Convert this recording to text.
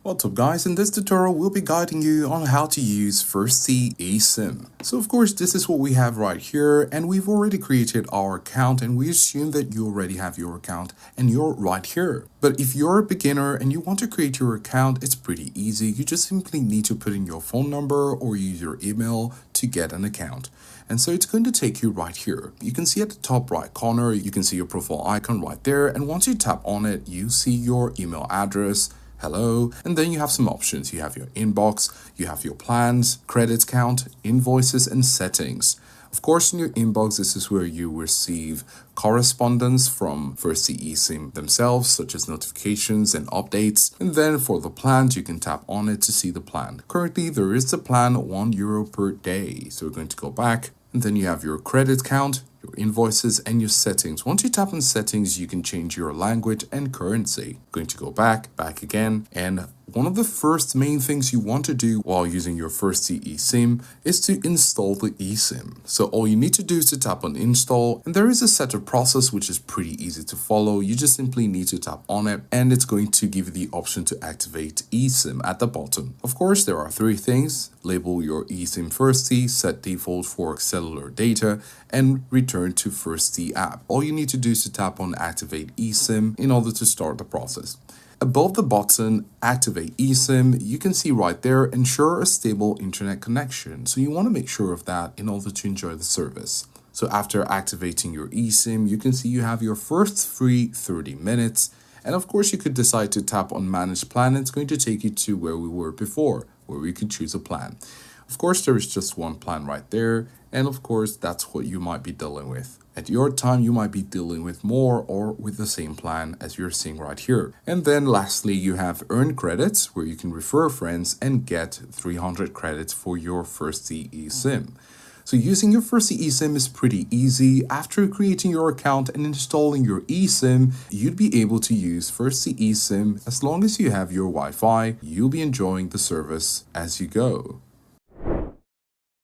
What's up guys, in this tutorial we'll be guiding you on how to use Firsty Esim. So of course this is what we have right here, and we've already created our account and we assume that you already have your account and you're right here. But if you're a beginner and you want to create your account, it's pretty easy. You just simply need to put in your phone number or use your email to get an account. And so it's going to take you right here. You can see at the top right corner, you can see your profile icon right there, and once you tap on it, you see your email address, hello, and then you have some options. You have your inbox, you have your plans, credit count, invoices, and settings. Of course, in your inbox, this is where you receive correspondence from Firsty Esim themselves, such as notifications and updates. And then for the plans, you can tap on it to see the plan. Currently, there is the plan €1 per day. So we're going to go back, and then you have your credit count, your invoices, and your settings. Once you tap on settings, you can change your language and currency. Going to go back again, and one of the first main things you want to do while using your Firsty Esim is to install the eSIM. So all you need to do is to tap on install, and there is a setup process which is pretty easy to follow. You just simply need to tap on it, and it's going to give you the option to activate eSIM at the bottom. Of course, there are three things: label your eSIM Firsty, set default for cellular data, and return to Firsty app. All you need to do is to tap on activate eSIM in order to start the process. Above the button activate eSIM, you can see right there, ensure a stable internet connection. So you want to make sure of that in order to enjoy the service. So after activating your eSIM, you can see you have your first free 30 minutes. And of course, you could decide to tap on manage plan. It's going to take you to where we were before, where we could choose a plan. Of course, there is just one plan right there. And of course, that's what you might be dealing with. At your time, you might be dealing with more or with the same plan as you're seeing right here. And then lastly, you have earn credits, where you can refer friends and get 300 credits for your Firsty Esim. So using your Firsty Esim is pretty easy. After creating your account and installing your eSIM, you'd be able to use Firsty Esim. As long as you have your Wi-Fi, you'll be enjoying the service as you go.